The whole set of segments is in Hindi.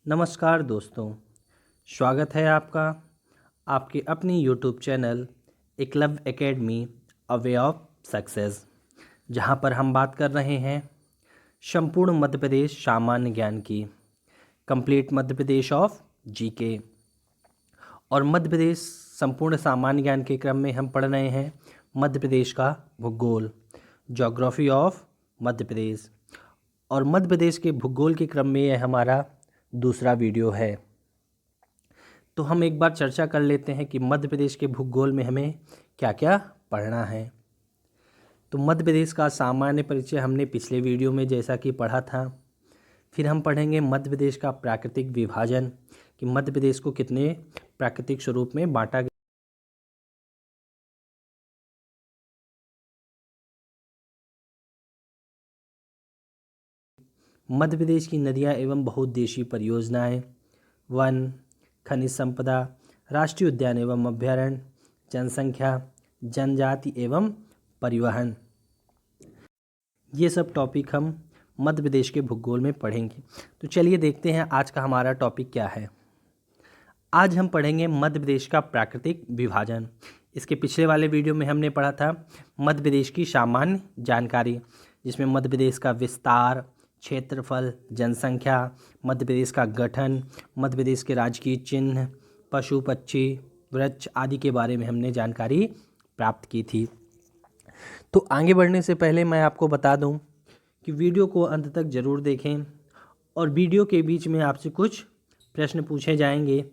नमस्कार दोस्तों, स्वागत है आपका आपके अपनी YouTube channel Eklavya academy a way of success, जहां पर हम बात कर रहे हैं संपूर्ण मध्य प्रदेश सामान्य ज्ञान की, complete Madhya Pradesh of GK. और मध्य प्रदेश संपूर्ण सामान्य ज्ञान के क्रम में हम पढ़ रहे हैं मध्य प्रदेश का भूगोल, ज्योग्राफी ऑफ मध्य प्रदेश। और मध्य प्रदेश के भूगोल के क्रम में यह हमारा दूसरा वीडियो है। तो हम एक बार चर्चा कर लेते हैं कि मध्य प्रदेश के भूगोल में हमें क्या क्या पढ़ना है। तो मध्य प्रदेश का सामान्य परिचय हमने पिछले वीडियो में जैसा कि पढ़ा था। फिर हम पढ़ेंगे मध्य प्रदेश का प्राकृतिक विभाजन, कि मध्य प्रदेश को कितने प्राकृतिक स्वरूप में बांटा गया। मध्य प्रदेश की नदियाँ एवं बहुउद्देशीय परियोजनाएं, वन, खनिज संपदा, राष्ट्रीय उद्यान एवं अभ्यारण्य, जनसंख्या, जनजाति एवं परिवहन, ये सब टॉपिक हम मध्य प्रदेश के भूगोल में पढ़ेंगे। तो चलिए देखते हैं आज का हमारा टॉपिक क्या है। आज हम पढ़ेंगे मध्य प्रदेश का प्राकृतिक विभाजन। इसके पिछले वाले वीडियो में हमने पढ़ा था मध्य प्रदेश की सामान्य जानकारी, जिसमें मध्य प्रदेश का विस्तार, क्षेत्रफल, जनसंख्या, मध्य प्रदेश का गठन, मध्य प्रदेश के राजकीय चिन्ह, पशु पक्षी, वृक्ष आदि के बारे में हमने जानकारी प्राप्त की थी। तो आगे बढ़ने से पहले मैं आपको बता दूं कि वीडियो को अंत तक ज़रूर देखें, और वीडियो के बीच में आपसे कुछ प्रश्न पूछे जाएंगे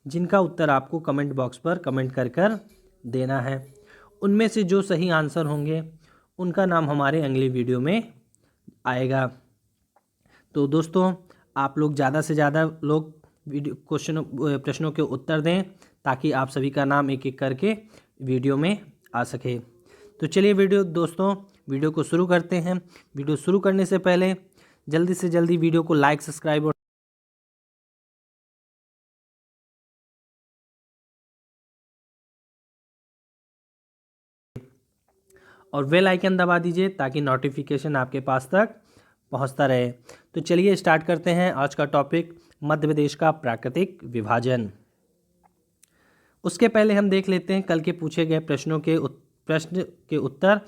जिनका उत्तर आपको कमेंट बॉक्स पर कमेंट कर देना है। उनमें से जो सही आंसर होंगे उनका नाम हमारे अगली वीडियो में आएगा। तो दोस्तों, आप लोग ज़्यादा से ज़्यादा लोग प्रश्नों के उत्तर दें, ताकि आप सभी का नाम एक एक करके वीडियो में आ सके। तो चलिए वीडियो को शुरू करते हैं। वीडियो शुरू करने से पहले जल्दी से जल्दी वीडियो को लाइक, सब्सक्राइब और बेल आइकन दबा दीजिए, ताकि नोटिफिकेशन आपके पास तक पहुंचता रहे। तो चलिए स्टार्ट करते हैं आज का टॉपिक, मध्य प्रदेश का प्राकृतिक विभाजन। उसके पहले हम देख लेते हैं कल के पूछे गए प्रश्न के उत्तर,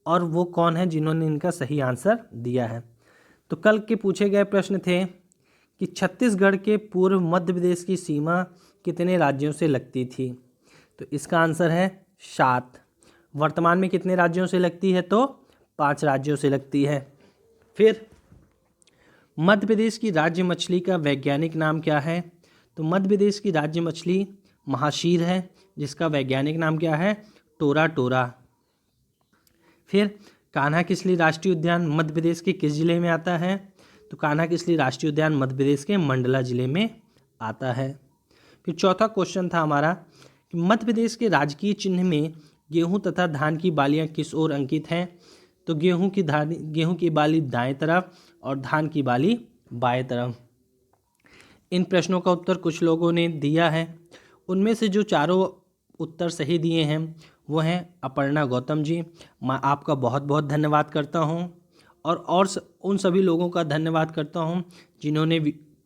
और वो कौन है जिन्होंने इनका सही आंसर दिया है। तो कल के पूछे गए प्रश्न थे कि छत्तीसगढ़ के पूर्व मध्य प्रदेश की सीमा कितने राज्यों से लगती थी। तो इसका आंसर है 7। वर्तमान में कितने राज्यों से लगती है, तो 5 राज्यों से लगती है। फिर मध्य प्रदेश की राज्य मछली का वैज्ञानिक नाम क्या है। तो मध्य प्रदेश की राज्य मछली महाशीर है, जिसका वैज्ञानिक नाम क्या है, टोरा टोरा। फिर कान्हा किसली राष्ट्रीय उद्यान मध्य प्रदेश के किस जिले में आता है। तो कान्हा किसली राष्ट्रीय उद्यान मध्य प्रदेश के मंडला जिले में आता है। फिर चौथा क्वेश्चन था हमारा कि मध्य प्रदेश के राजकीय चिन्ह में गेहूं तथा धान की बालियां किस ओर अंकित हैं। तो गेहूं की बाली दाएं तरफ और धान की बाली बाएं तरफ। इन प्रश्नों का उत्तर कुछ लोगों ने दिया है। उनमें से जो चारों उत्तर सही दिए हैं वो हैं अपर्णा गौतम जी। मैं आपका बहुत बहुत धन्यवाद करता हूं, और उन सभी लोगों का धन्यवाद करता हूं जिन्होंने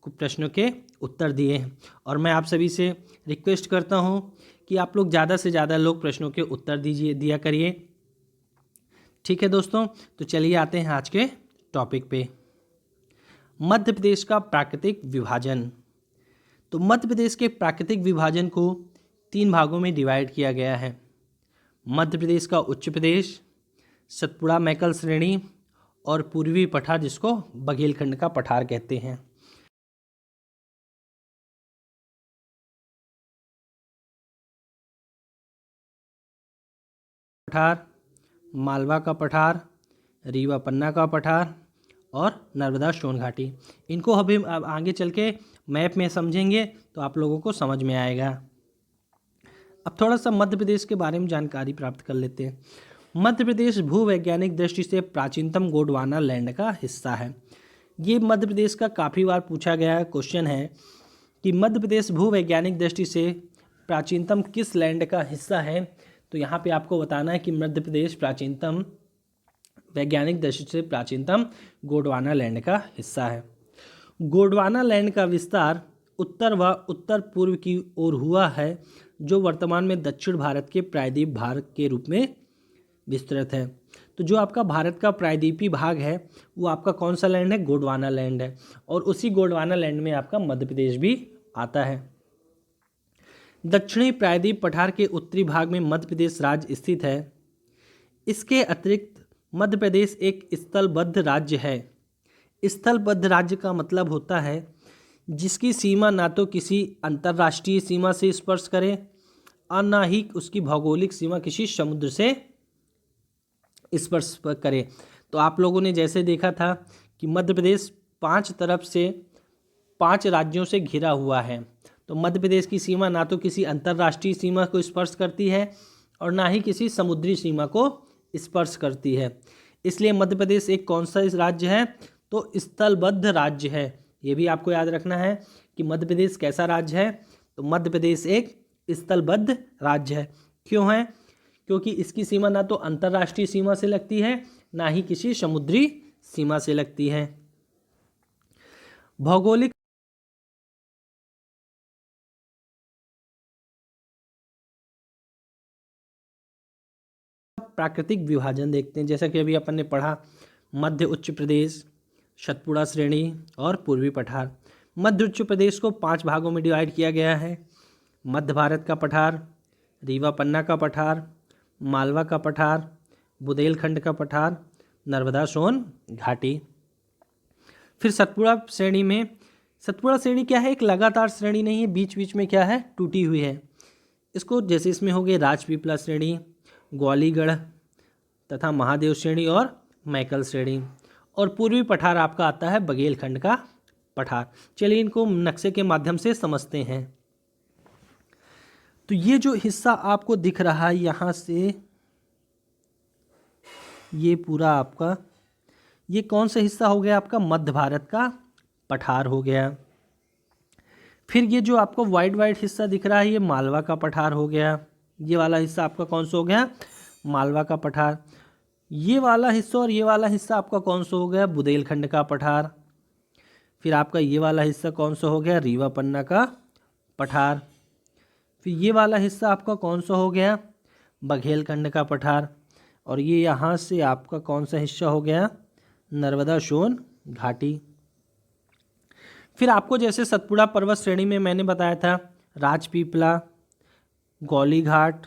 प्रश्नों के उत्तर दिए हैं। और मैं आप सभी से रिक्वेस्ट करता हूं कि आप लोग ज़्यादा से ज़्यादा लोग प्रश्नों के उत्तर दिया करिए। ठीक है दोस्तों, तो चलिए आते हैं आज के टॉपिक पे, मध्य प्रदेश का प्राकृतिक विभाजन। तो मध्य प्रदेश के प्राकृतिक विभाजन को 3 भागों में डिवाइड किया गया है। मध्य प्रदेश का उच्च प्रदेश, सतपुड़ा मैकल श्रेणी, और पूर्वी पठार, जिसको बघेलखंड का पठार कहते हैं। पठार, मालवा का पठार, रीवा पन्ना का पठार और नर्मदा सोन घाटी। इनको अभी अब आगे चल के मैप में समझेंगे तो आप लोगों को समझ में आएगा। अब थोड़ा सा मध्य प्रदेश के बारे में जानकारी प्राप्त कर लेते हैं। मध्य प्रदेश भूवैज्ञानिक दृष्टि से प्राचीनतम गोंडवाना लैंड का हिस्सा है। ये मध्य प्रदेश का काफ़ी बार पूछा गया क्वेश्चन है कि मध्य प्रदेश भूवैज्ञानिक दृष्टि से प्राचीनतम किस लैंड का हिस्सा है। तो यहाँ पे आपको बताना है कि मध्य प्रदेश वैज्ञानिक दृष्टि से प्राचीनतम गोंडवाना लैंड का हिस्सा है। गोंडवाना लैंड का विस्तार उत्तर व उत्तर पूर्व की ओर हुआ है, जो वर्तमान में दक्षिण भारत के प्रायद्वीप भाग के रूप में विस्तृत है। तो जो आपका भारत का प्रायद्वीपीय भाग है वो आपका कौन सा लैंड है? गोंडवाना लैंड है। और उसी गोंडवाना लैंड में आपका मध्य प्रदेश भी आता है। दक्षिणी प्रायद्वीप पठार के उत्तरी भाग में मध्य प्रदेश राज्य स्थित है। इसके अतिरिक्त मध्य प्रदेश एक स्थलबद्ध राज्य है। स्थलबद्ध राज्य का मतलब होता है जिसकी सीमा ना तो किसी अंतर्राष्ट्रीय सीमा से स्पर्श करे और ना ही उसकी भौगोलिक सीमा किसी समुद्र से स्पर्श करे। तो आप लोगों ने जैसे देखा था कि मध्य प्रदेश 5 तरफ से 5 राज्यों से घिरा हुआ है। तो मध्य प्रदेश की सीमा ना तो किसी अंतर्राष्ट्रीय सीमा को स्पर्श करती है और ना ही किसी समुद्री सीमा को स्पर्श करती है। इसलिए मध्य प्रदेश एक कौन सा राज्य है? तो स्थलबद्ध राज्य है। ये भी आपको याद रखना है कि मध्य प्रदेश कैसा राज्य है? तो मध्य प्रदेश एक स्थलबद्ध राज्य है। क्यों है? क्योंकि इसकी सीमा ना तो अंतर्राष्ट्रीय सीमा से लगती है ना ही किसी समुद्री सीमा से लगती है। भौगोलिक प्राकृतिक विभाजन देखते हैं। जैसा कि अभी अपन ने पढ़ा, मध्य उच्च प्रदेश, सतपुड़ा श्रेणी और पूर्वी पठार। मध्य उच्च प्रदेश को 5 भागों में डिवाइड किया गया है। मध्य भारत का पठार, रीवा पन्ना का पठार, मालवा का पठार, बुंदेलखंड का पठार, नर्मदा सोन घाटी। फिर सतपुड़ा श्रेणी में, सतपुड़ा श्रेणी क्या है? एक लगातार श्रेणी नहीं है, बीच बीच में क्या है? टूटी हुई है। इसको जैसे इसमें हो गए राजपीपला श्रेणी, ग्वालीगढ़ तथा महादेव श्रेणी और मैकल श्रेणी। और पूर्वी पठार आपका आता है बघेलखंड का पठार। चलिए इनको नक्शे के माध्यम से समझते हैं। तो ये जो हिस्सा आपको दिख रहा है यहाँ से, ये पूरा आपका, ये कौन सा हिस्सा हो गया? आपका मध्य भारत का पठार हो गया। फिर ये जो आपको वाइट वाइट हिस्सा दिख रहा है, ये मालवा का पठार हो गया। ये वाला हिस्सा आपका कौन सा हो गया? मालवा का पठार। ये वाला हिस्सा और ये वाला हिस्सा आपका कौन सा हो गया? बुंदेलखंड का पठार। फिर आपका ये वाला हिस्सा कौन सा हो गया? रीवा पन्ना का पठार। फिर ये वाला हिस्सा आपका कौन सा हो गया? बघेलखंड का पठार। और ये यहाँ से आपका कौन सा हिस्सा हो गया? नर्मदा सोन घाटी। फिर आपको जैसे सतपुड़ा पर्वत श्रेणी में मैंने बताया था, राजपीपला, गौलीघाट,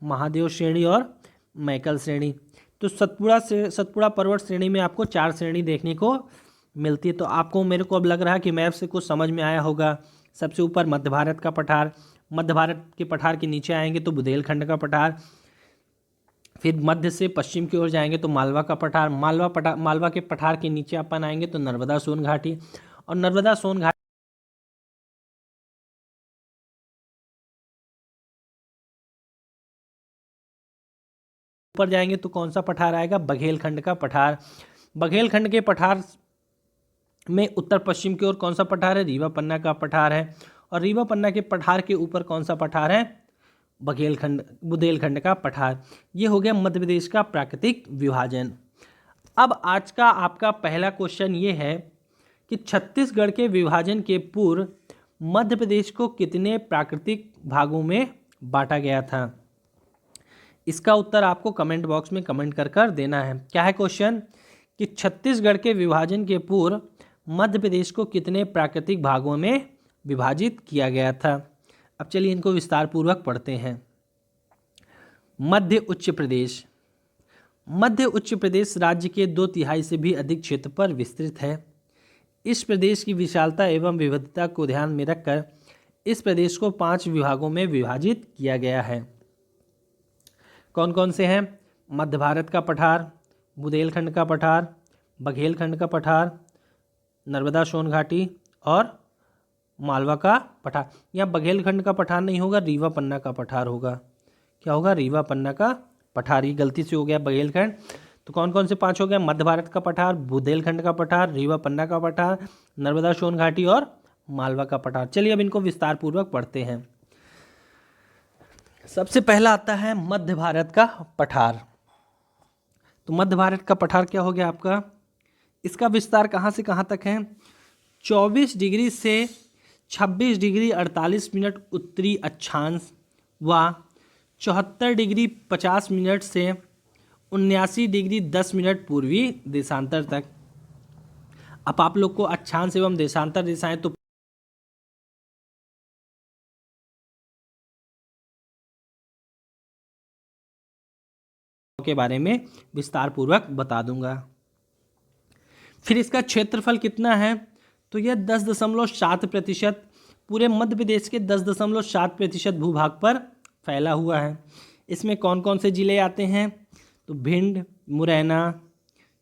महादेव श्रेणी और मैकल श्रेणी। तो सतपुड़ा पर्वत श्रेणी में आपको 4 श्रेणी देखने को मिलती है। तो आपको, मेरे को अब लग रहा है कि मैप से कुछ समझ में आया होगा। सबसे ऊपर मध्य भारत का पठार, मध्य भारत के पठार के नीचे आएंगे तो बुंदेलखंड का पठार। फिर मध्य से पश्चिम की ओर जाएंगे तो मालवा का पठार, मालवा के पठार के नीचे अपन आएंगे तो नर्मदा सोन घाटी। और नर्मदा सोन घाटी ऊपर जाएंगे तो कौन सा पठार आएगा? बघेलखंड का पठार। बघेलखंड के पठार में उत्तर पश्चिम की ओर कौन सा पठार है? रीवा पन्ना का पठार है। और रीवा पन्ना के पठार के ऊपर कौन सा पठार है? बुंदेलखंड का पठार। ये हो गया मध्य प्रदेश का प्राकृतिक विभाजन। अब आज का आपका पहला क्वेश्चन ये है कि छत्तीसगढ़ के विभाजन के पूर्व मध्य प्रदेश को कितने प्राकृतिक भागों में बांटा गया था? इसका उत्तर आपको कमेंट बॉक्स में कमेंट कर देना है। क्या है क्वेश्चन? कि छत्तीसगढ़ के विभाजन के पूर्व मध्य प्रदेश को कितने प्राकृतिक भागों में विभाजित किया गया था? अब चलिए इनको विस्तार पूर्वक पढ़ते हैं। मध्य उच्च प्रदेश। मध्य उच्च प्रदेश राज्य के 2/3 से भी अधिक क्षेत्र पर विस्तृत है। इस प्रदेश की विशालता एवं विविधता को ध्यान में रखकर इस प्रदेश को 5 विभागों में विभाजित किया गया है। कौन कौन से हैं? मध्य भारत का पठार, बुंदेलखंड का पठार, बघेलखंड का पठार, नर्मदा सोन घाटी और मालवा का पठार। यहाँ बघेलखंड का पठार नहीं होगा, रीवा पन्ना का पठार होगा। क्या होगा? रीवा पन्ना का पठार। ये गलती से हो गया बघेलखंड। तो कौन कौन से 5 हो गए? मध्य भारत का पठार, बुंदेलखंड का पठार, रीवा पन्ना का पठार, नर्मदा सोन घाटी और मालवा का पठार। चलिए अब इनको विस्तार पूर्वक पढ़ते हैं। सबसे पहला आता है मध्य भारत का पठार। तो मध्य भारत का पठार क्या हो गया आपका? इसका विस्तार कहाँ से कहाँ तक है? 24 डिग्री से 26 डिग्री 48 मिनट उत्तरी अक्षांश व 74 डिग्री 50 मिनट से 79 डिग्री 10 मिनट पूर्वी देशांतर तक। अब आप लोग को अक्षांश एवं देशांतर दिशाएं तो के बारे में विस्तार पूर्वक बता दूंगा। फिर इसका क्षेत्रफल कितना है, तो यह 10.7% पूरे मध्य प्रदेश के 10.7% भूभाग पर फैला हुआ है। इसमें कौन कौन से जिले आते हैं, तो भिंड, मुरैना,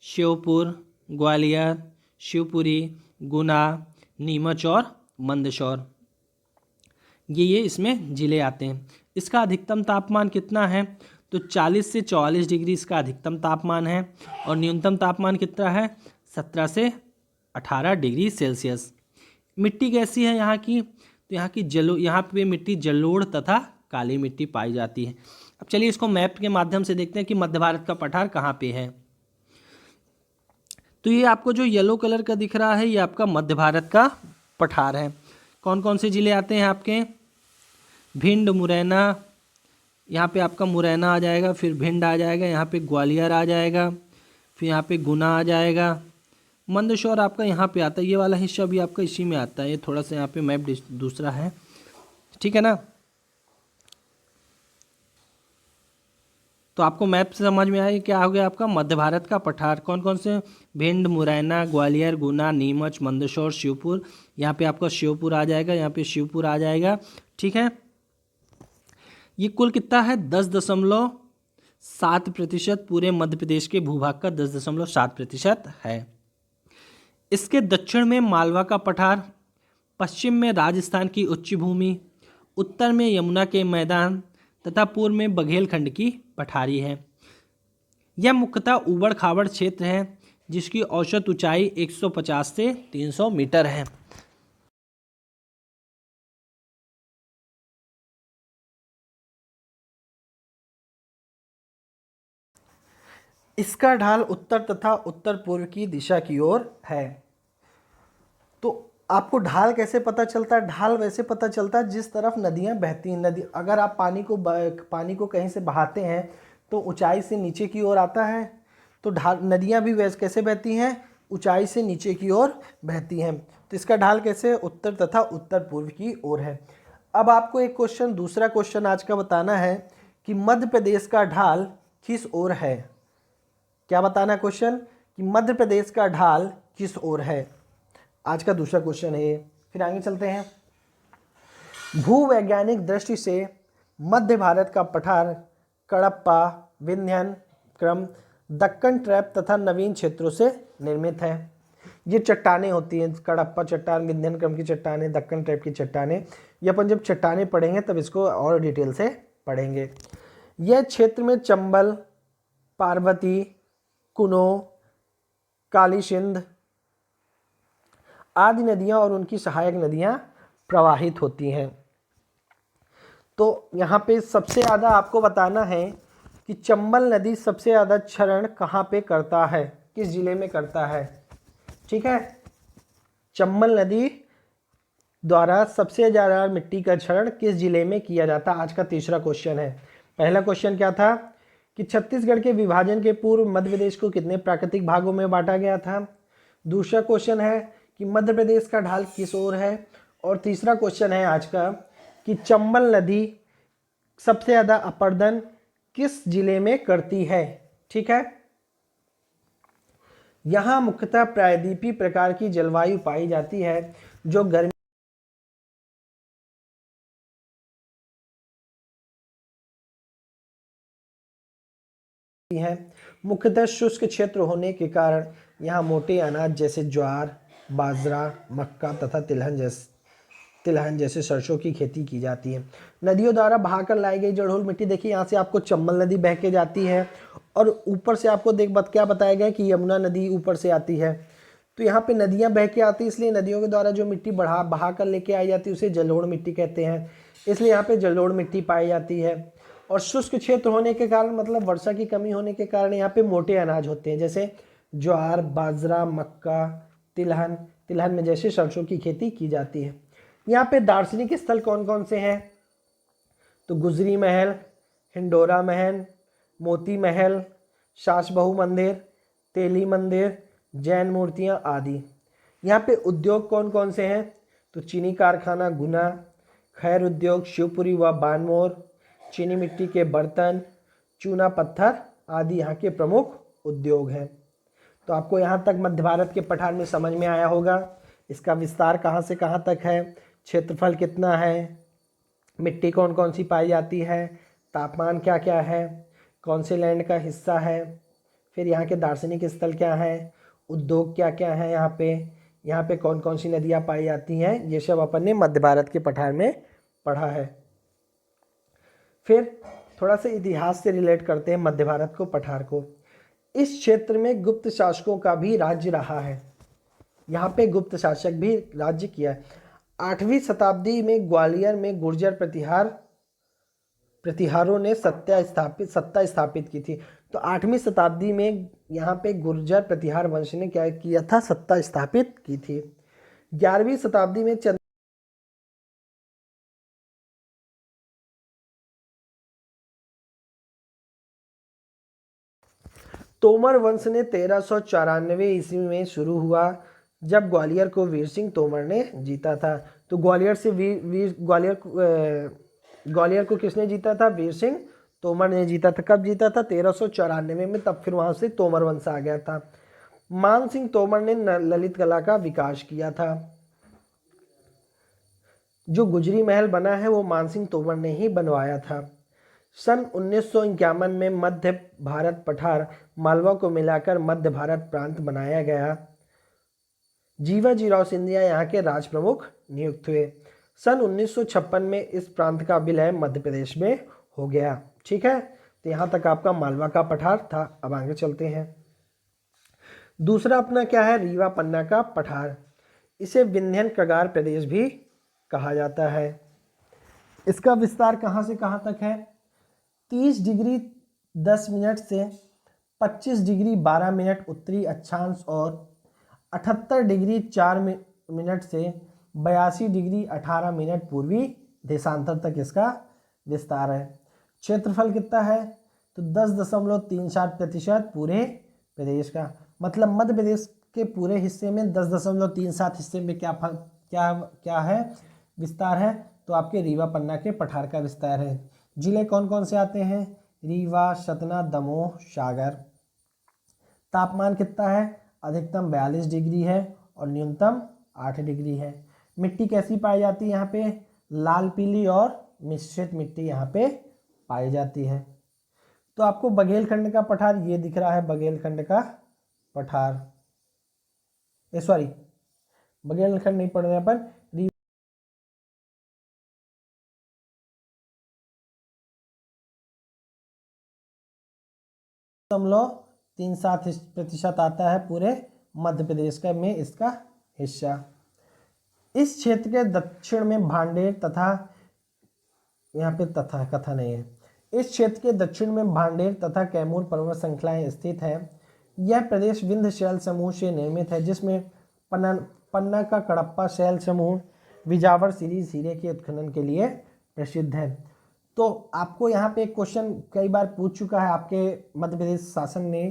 श्योपुर, ग्वालियर, शिवपुरी, गुना, नीमच और मंदसौर, ये इसमें जिले आते हैं। इसका अधिकतम तापमान कितना है, तो 40 से 44 डिग्री इसका अधिकतम तापमान है और न्यूनतम तापमान कितना है, 17 से 18 डिग्री सेल्सियस। मिट्टी कैसी है यहाँ की, तो यहाँ पे मिट्टी जलोढ़ तथा काली मिट्टी पाई जाती है। अब चलिए इसको मैप के माध्यम से देखते हैं कि मध्य भारत का पठार कहाँ पे है। तो ये आपको जो येलो कलर का दिख रहा है ये आपका मध्य भारत का पठार है। कौन कौन से जिले आते हैं आपके, भिंड, मुरैना, यहाँ पे आपका मुरैना आ जाएगा, फिर भिंड आ जाएगा, यहाँ पे ग्वालियर आ जाएगा, फिर यहाँ पे गुना आ जाएगा, मंदसौर आपका यहाँ पे आता है। ये वाला हिस्सा भी आपका इसी में आता है। ये थोड़ा सा यहाँ पे मैप दूसरा है, ठीक है ना। तो आपको मैप से समझ में आया क्या हो गया आपका मध्य भारत का पठार। कौन कौन से, भिंड, मुरैना, ग्वालियर, गुना, नीमच, मंदसौर, शिवपुर। यहाँ पे आपका शिवपुर आ जाएगा, यहाँ पे शिवपुर आ जाएगा, ठीक है। ये कुल कितना है, 10.7% पूरे मध्य प्रदेश के भूभाग का 10.7% है। इसके दक्षिण में मालवा का पठार, पश्चिम में राजस्थान की उच्च भूमि, उत्तर में यमुना के मैदान तथा पूर्व में बघेलखंड की पठारी है। यह मुख्यतः ऊबड़ खाबड़ क्षेत्र है जिसकी औसत ऊंचाई 150 से 300 मीटर है। इसका ढाल उत्तर तथा उत्तर पूर्व की दिशा की ओर है। तो आपको ढाल कैसे पता चलता है, ढाल वैसे पता चलता है जिस तरफ नदियां बहती हैं। नदी अगर आप पानी को कहीं से बहाते हैं तो ऊंचाई से नीचे की ओर आता है, तो ढाल नदियां भी वैसे कैसे बहती हैं, ऊंचाई से नीचे की ओर बहती हैं। तो इसका ढाल कैसे, उत्तर तथा उत्तर पूर्व की ओर है। अब आपको एक क्वेश्चन, दूसरा क्वेश्चन आज का बताना है कि मध्य प्रदेश का ढाल किस ओर है। क्या बताना क्वेश्चन, कि मध्य प्रदेश का ढाल किस ओर है। आज का दूसरा क्वेश्चन है। फिर आगे चलते हैं। भूवैज्ञानिक दृष्टि से मध्य भारत का पठार कडप्पा, विंध्यन क्रम, दक्कन ट्रैप तथा नवीन क्षेत्रों से निर्मित है। ये चट्टानें होती हैं, कडप्पा चट्टान, विंध्यन क्रम की चट्टानें, दक्कन ट्रैप की चट्टानें। ये अपन जब चट्टानें पढ़ेंगे तब इसको और डिटेल से पढ़ेंगे। यह क्षेत्र में चंबल, पार्वती, कुनो, काली सिंध आदि नदियां और उनकी सहायक नदियां प्रवाहित होती हैं। तो यहाँ पे सबसे ज़्यादा आपको बताना है कि चंबल नदी सबसे ज़्यादा क्षरण कहाँ पे करता है, किस जिले में करता है, ठीक है। चंबल नदी द्वारा सबसे ज़्यादा मिट्टी का क्षरण किस जिले में किया जाता है, आज का तीसरा क्वेश्चन है। पहला क्वेश्चन क्या था कि छत्तीसगढ़ के विभाजन के पूर्व मध्य प्रदेश को कितने प्राकृतिक भागों में बांटा गया था। दूसरा क्वेश्चन है कि मध्य प्रदेश का ढाल किस ओर है। और तीसरा क्वेश्चन है आज का कि चंबल नदी सबसे ज़्यादा अपर्दन किस जिले में करती है, ठीक है। यहाँ मुख्यतः प्रायद्वीपीय प्रकार की जलवायु पाई जाती है जो गर्मी है। मुख्यतः शुष्क क्षेत्र होने के कारण यहाँ मोटे अनाज जैसे ज्वार, बाजरा, मक्का तथा तिलहन जैसे सरसों की खेती की जाती है। नदियों द्वारा बहाकर लाई गई जड़ोल मिट्टी, देखिए यहाँ से आपको चंबल नदी बह के जाती है और ऊपर से आपको क्या बताया गया कि यमुना नदी ऊपर से आती है। तो यहाँ पे नदियाँ बह के आती है, इसलिए नदियों के द्वारा जो मिट्टी बहा कर लेके आई जाती है उसे जलोढ़ मिट्टी कहते हैं। इसलिए यहाँ पे जलोढ़ मिट्टी पाई जाती है। और शुष्क क्षेत्र होने के कारण, मतलब वर्षा की कमी होने के कारण यहाँ पे मोटे अनाज होते हैं जैसे ज्वार, बाजरा, मक्का, तिलहन तिलहन में जैसे सरसों की खेती की जाती है। यहाँ पे दार्शनिक स्थल कौन कौन से हैं? तो गुजरी महल, हिंडोरा महल, मोती महल, सासबहू मंदिर, तेली मंदिर, जैन मूर्तियाँ आदि। यहाँ पे उद्योग कौन कौन से हैं? तो चीनी कारखाना गुना, खैर उद्योग शिवपुरी व बानमोर, चीनी मिट्टी के बर्तन, चूना पत्थर आदि यहाँ के प्रमुख उद्योग हैं। तो आपको यहाँ तक मध्य भारत के पठार में समझ में आया होगा। इसका विस्तार कहाँ से कहाँ तक है, क्षेत्रफल कितना है, मिट्टी कौन कौन सी पाई जाती है, तापमान क्या क्या है, कौन से लैंड का हिस्सा है, फिर यहाँ के दार्शनिक स्थल क्या हैं, उद्योग क्या क्या है, यहाँ पे कौन कौन सी नदियाँ पाई जाती हैं, ये सब अपन ने मध्य भारत के पठार में पढ़ा है। फिर थोड़ा सा इतिहास से रिलेट करते हैं मध्य भारत को, पठार को। इस क्षेत्र में गुप्त शासकों का भी राज्य रहा है। यहाँ पे गुप्त शासक भी राज्य किया है। 8वीं शताब्दी में ग्वालियर में गुर्जर प्रतिहारों ने सत्ता स्थापित की थी। तो 8वीं शताब्दी में यहाँ पे गुर्जर प्रतिहार वंश ने क्या किया था? सत्ता स्थापित की थी। 11वीं शताब्दी में तोमर वंश ने 1394 ईस्वी में शुरू हुआ, जब ग्वालियर को वीर सिंह तोमर ने जीता था। तो ग्वालियर को किसने जीता था? वीर सिंह तोमर ने जीता था। कब जीता था? 1394 में। तब फिर वहां से तोमर वंश आ गया था। मान सिंह तोमर ने ललित कला का विकास किया था। जो गुजरी महल बना है वो मान सिंह तोमर ने ही बनवाया था। सन 1951 में मध्य भारत पठार मालवा को मिलाकर मध्य भारत प्रांत बनाया गया। जीवाजीराव सिंधिया यहाँ के राज प्रमुख नियुक्त हुए। सन 1956 में इस प्रांत का विलय मध्य प्रदेश में हो गया। ठीक है, तो यहाँ तक आपका मालवा का पठार था। अब आगे चलते हैं। दूसरा अपना क्या है? रीवा पन्ना का पठार। इसे विंध्यन कगार प्रदेश भी कहा जाता है। इसका विस्तार कहाँ से कहाँ तक है? 30 डिग्री 10 मिनट से 25 डिग्री 12 मिनट उत्तरी अक्षांश और 78 डिग्री 4 मिनट से 82 डिग्री 18 मिनट पूर्वी देशांतर तक इसका विस्तार है। क्षेत्रफल कितना है? तो 10.34% पूरे प्रदेश का। मतलब मध्य प्रदेश के पूरे हिस्से में 10.37 हिस्से में क्या है? विस्तार है। तो आपके रीवा पन्ना के पठार का विस्तार है। जिले कौन कौन से आते हैं? रीवा, सतना, दमोह, सागर। तापमान कितना है? अधिकतम 42 डिग्री है और न्यूनतम 8 डिग्री है। मिट्टी कैसी पाई जाती है यहाँ पे? लाल, पीली और मिश्रित मिट्टी यहाँ पे पाई जाती है। तो आपको बघेलखंड का पठार ये दिख रहा है, बघेलखंड का पठार। सॉरी, बघेलखंड नहीं पढ़ रहे अपन। 37% आता है पूरे मध्य प्रदेश का में इसका हिस्सा। इस क्षेत्र के दक्षिण में भांडेर तथा, यहाँ पे तथा कथा नहीं है, इस क्षेत्र के दक्षिण में भांडेर तथा कैमूर पर्वत श्रृंखलाएं स्थित है। यह प्रदेश विंध्य शैल समूह से निर्मित है, जिसमें पन्ना का कडप्पा शैल समूह विजावर सीरीज हीरे के उत्खनन के लिए प्रसिद्ध है। तो आपको यहाँ पे एक क्वेश्चन कई बार पूछ चुका है आपके मध्य प्रदेश शासन ने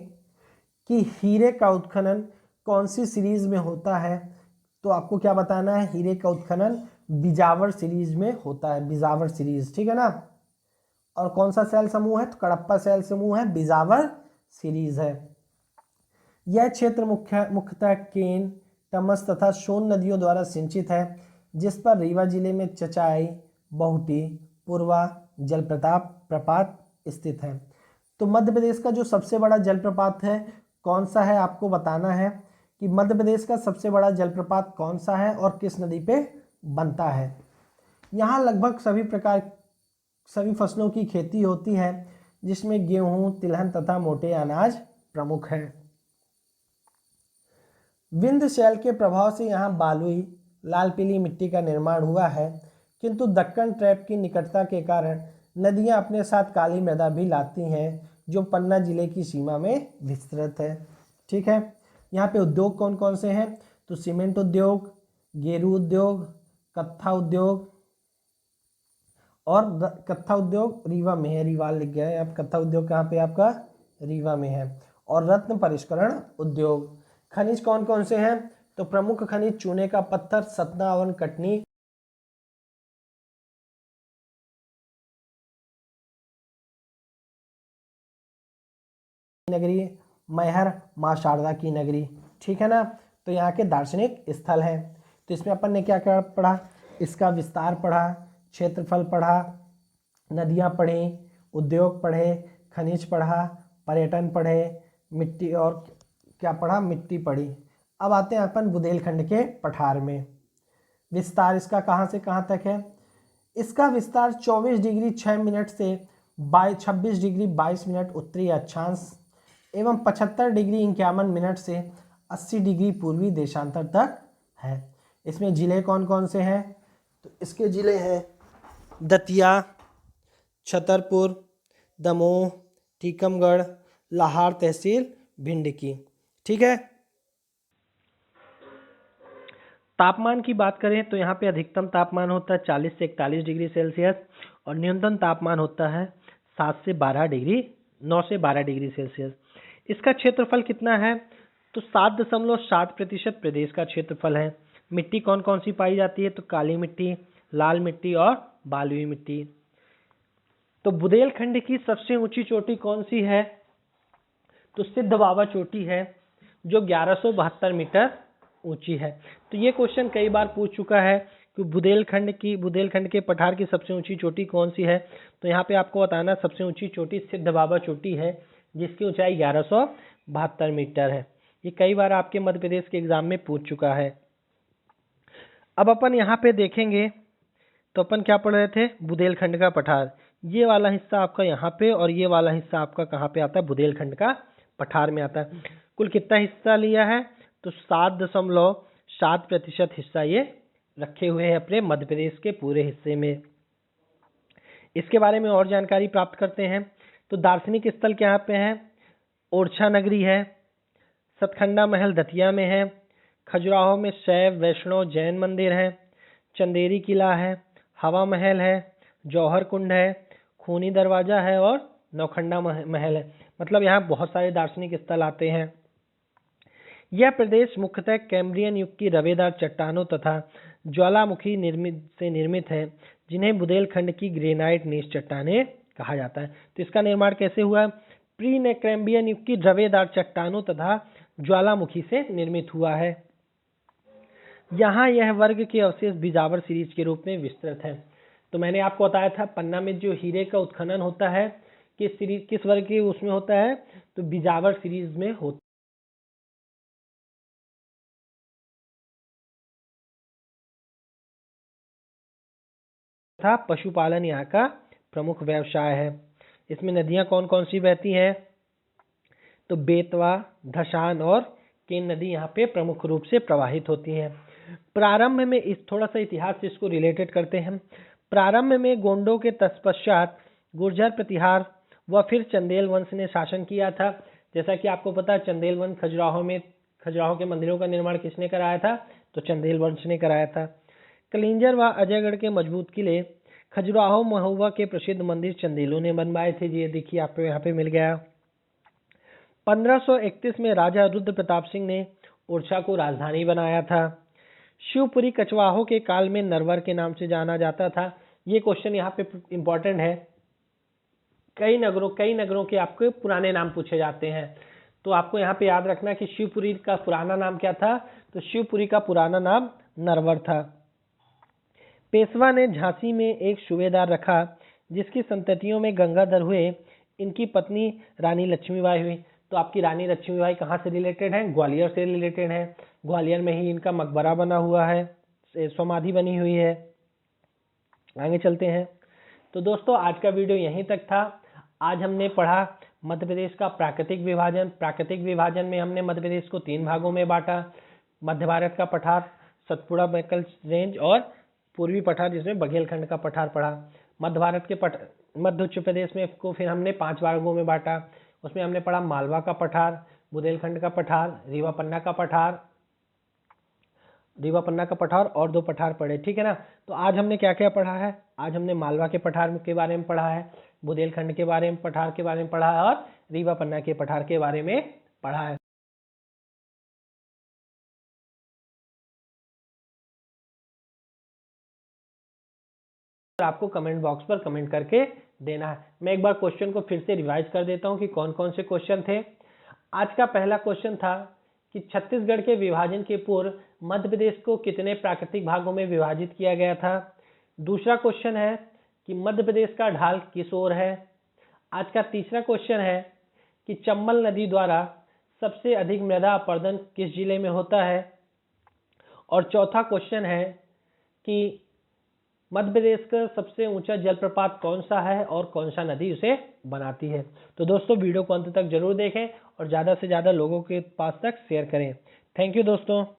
कि हीरे का उत्खनन कौन सी सीरीज में होता है। तो आपको क्या बताना है? हीरे का उत्खनन बिजावर सीरीज में होता है, बिजावर सीरीज। ठीक है ना। और कौन सा शैल समूह है? तो कडप्पा शैल समूह है, बिजावर सीरीज है। यह क्षेत्र मुख्यतः केन, तमस तथा सोन नदियों द्वारा सिंचित है, जिस पर रीवा जिले में चचाई, बहुटी, पूर्वा प्रपात स्थित है। तो मध्य प्रदेश का जो सबसे बड़ा जलप्रपात है कौन सा है? आपको बताना है कि मध्य प्रदेश का सबसे बड़ा जलप्रपात कौन सा है और किस नदी पे बनता है। यहाँ लगभग सभी फसलों की खेती होती है, जिसमें गेहूं, तिलहन तथा मोटे अनाज प्रमुख है। विंध्य शैल के प्रभाव से यहाँ बालुई, लाल पीली मिट्टी का निर्माण हुआ है, किंतु दक्कन ट्रैप की निकटता के कारण नदियाँ अपने साथ काली मृदा भी लाती हैं, जो पन्ना जिले की सीमा में विस्तृत है। ठीक है। यहाँ पे उद्योग कौन कौन से हैं? तो सीमेंट उद्योग, गेरू उद्योग, कत्था उद्योग, और कत्था उद्योग रीवा में है, रीवा लिख गया है अब, कत्था उद्योग कहाँ पे आपका, रीवा में है। और रत्न परिष्करण उद्योग। खनिज कौन कौन से हैं, तो प्रमुख खनिज चूने का पत्थर, सतना और कटनी, नगरी, मैहर माँ शारदा की नगरी, ठीक है ना। तो यहाँ के दार्शनिक स्थल हैं। तो इसमें अपन ने क्या क्या पढ़ा, इसका विस्तार पढ़ा, क्षेत्रफल पढ़ा, नदियाँ पढ़ी, उद्योग पढ़े, खनिज पढ़ा, पर्यटन पढ़े, मिट्टी, और क्या पढ़ा, मिट्टी पढ़ी। अब आते हैं अपन बुंदेलखंड के पठार में। विस्तार इसका कहाँ से कहाँ तक है, इसका विस्तार 24 डिग्री 6 मिनट से 26 डिग्री 22 मिनट उत्तरी अक्षांश एवं 75 डिग्री 51 मिनट से 80 डिग्री पूर्वी देशांतर तक है। इसमें जिले कौन कौन से हैं, तो इसके जिले हैं दतिया, छतरपुर, दमोह, टीकमगढ़, लाहार तहसील, भिंड की, ठीक है। तापमान की बात करें तो यहाँ पे अधिकतम तापमान होता है 40 से 41 डिग्री सेल्सियस और न्यूनतम तापमान होता है 7 से 12 डिग्री 9 से 12 डिग्री सेल्सियस। इसका क्षेत्रफल कितना है, तो 7.7% प्रदेश का क्षेत्रफल है। मिट्टी कौन कौन सी पाई जाती है, तो काली मिट्टी, लाल मिट्टी और बालुई मिट्टी। तो बुंदेलखंड की सबसे ऊंची चोटी कौन सी है, तो सिद्ध बाबा चोटी है जो 1172 मीटर ऊंची है। तो ये क्वेश्चन कई बार पूछ चुका है कि बुंदेलखंड के पठार की सबसे ऊंची चोटी कौन सी है, तो यहाँ पे आपको बताना सबसे ऊंची चोटी सिद्ध बाबा चोटी है जिसकी ऊंचाई 1172 मीटर है। ये कई बार आपके मध्य प्रदेश के एग्जाम में पूछ चुका है। अब अपन यहाँ पे देखेंगे तो अपन क्या पढ़ रहे थे, बुंदेलखंड का पठार। ये वाला हिस्सा आपका यहाँ पे और ये वाला हिस्सा आपका कहाँ पे आता है, बुंदेलखंड का पठार में आता है। कुल कितना हिस्सा लिया है, तो 7.7% हिस्सा ये रखे हुए हैं अपने मध्य प्रदेश के पूरे हिस्से में। इसके बारे में और जानकारी प्राप्त करते हैं। तो दार्शनिक स्थल क्या पे हैं, ओरछा नगरी है, सतखंडा महल दतिया में है, खजुराहो में शैव वैष्णव जैन मंदिर है, चंदेरी किला है, हवा महल है, जौहर कुंड है, खूनी दरवाजा है और नौखंडा महल है। मतलब यहाँ बहुत सारे दार्शनिक स्थल आते हैं। यह प्रदेश मुख्यतः कैम्ब्रियन युग की रवेदार चट्टानों तथा ज्वालामुखी से निर्मित है जिन्हें बुंदेलखंड की ग्रेनाइट नीच चट्टानें कहा जाता है। तो इसका निर्माण कैसे हुआ, प्री कैम्ब्रियन युग की रवेदार चट्टानों तथा ज्वालामुखी से निर्मित हुआ है। यहाँ यह वर्ग के अवशेष बिजावर सीरीज के रूप में विस्तृत है। तो मैंने आपको बताया था पन्ना में जो हीरे का उत्खनन होता है किस वर्ग के उसमें होता है, तो बिजावर सीरीज में होता था। पशुपालन यहाँ का प्रमुख व्यवसाय है। इसमें नदियाँ कौन कौन सी बहती हैं, तो बेतवा, धशान और केन नदी यहाँ पे प्रमुख रूप से प्रवाहित होती हैं। प्रारंभ में इस थोड़ा सा इतिहास से इसको रिलेटेड करते हैं। प्रारंभ में गोंडों के तत्पश्चात गुर्जर प्रतिहार व फिर चंदेल वंश ने शासन किया था। जैसा कि आपको पता है चंदेल वंश खजुराहो के मंदिरों का निर्माण किसने कराया था, तो चंदेल वंश ने कराया था। कलिंजर व अजयगढ़ के मजबूत किले, खजुराहो महुआ के प्रसिद्ध मंदिर चंदेलों ने बनवाए थे। ये देखिए आपको यहाँ पे मिल गया। 1531 में राजा रुद्र प्रताप सिंह ने ओरछा को राजधानी बनाया था। शिवपुरी कछवाहों के काल में नरवर के नाम से जाना जाता था। ये क्वेश्चन यहाँ पे इंपॉर्टेंट है। कई नगरों के आपके पुराने नाम पूछे जाते हैं, तो आपको यहाँ पे याद रखना कि शिवपुरी का पुराना नाम क्या था, तो शिवपुरी का पुराना नाम नरवर था। पेशवा ने झांसी में एक सूबेदार रखा जिसकी संततियों में गंगाधर हुए। इनकी पत्नी रानी लक्ष्मीबाई हुई। तो आपकी रानी लक्ष्मीबाई कहाँ से रिलेटेड है, ग्वालियर से रिलेटेड है। ग्वालियर में ही इनका मकबरा बना हुआ है, समाधि बनी हुई है। आगे चलते हैं। तो दोस्तों आज का वीडियो यहीं तक था। आज हमने पढ़ा मध्य प्रदेश का प्राकृतिक विभाजन। प्राकृतिक विभाजन में हमने मध्य प्रदेश को 3 भागों में बांटा। मध्य भारत का पठार, सतपुड़ा मैकल रेंज और पूर्वी पठार जिसमें बघेलखंड का पठार पढ़ा। मध्य भारत के मध्य उच्च प्रदेश में को फिर हमने 5 भागों में बांटा। उसमें हमने पढ़ा मालवा का पठार, बुंदेलखंड का पठार, रीवा पन्ना का पठार, रीवा पन्ना का पठार और 2 पठार पढ़े, ठीक है ना। तो आज हमने क्या क्या पढ़ा है, आज हमने मालवा के पठार के बारे में पढ़ा है, बुंदेलखंड के बारे में पठार के बारे में पढ़ा है और रीवा पन्ना के पठार के बारे में पढ़ा है। आपको कमेंट बॉक्स पर कमेंट करके देना है। मैं एक बार क्वेश्चन को फिर से रिवाइज कर देता हूं कि कौन कौन से क्वेश्चन थे। आज का पहला क्वेश्चन था कि छत्तीसगढ़ के विभाजन के पूर्व मध्य प्रदेश को कितने प्राकृतिक भागों में विभाजित किया गया था। दूसरा क्वेश्चन है कि मध्य प्रदेश का ढाल किस ओर है। आज का तीसरा क्वेश्चन है कि चंबल नदी द्वारा सबसे अधिक मृदा अपरदन किस जिले में होता है। और चौथा क्वेश्चन है कि मध्य प्रदेश का सबसे ऊंचा जलप्रपात कौन सा है और कौन सा नदी उसे बनाती है। तो दोस्तों वीडियो को अंत तक जरूर देखें और ज़्यादा से ज़्यादा लोगों के पास तक शेयर करें। थैंक यू दोस्तों।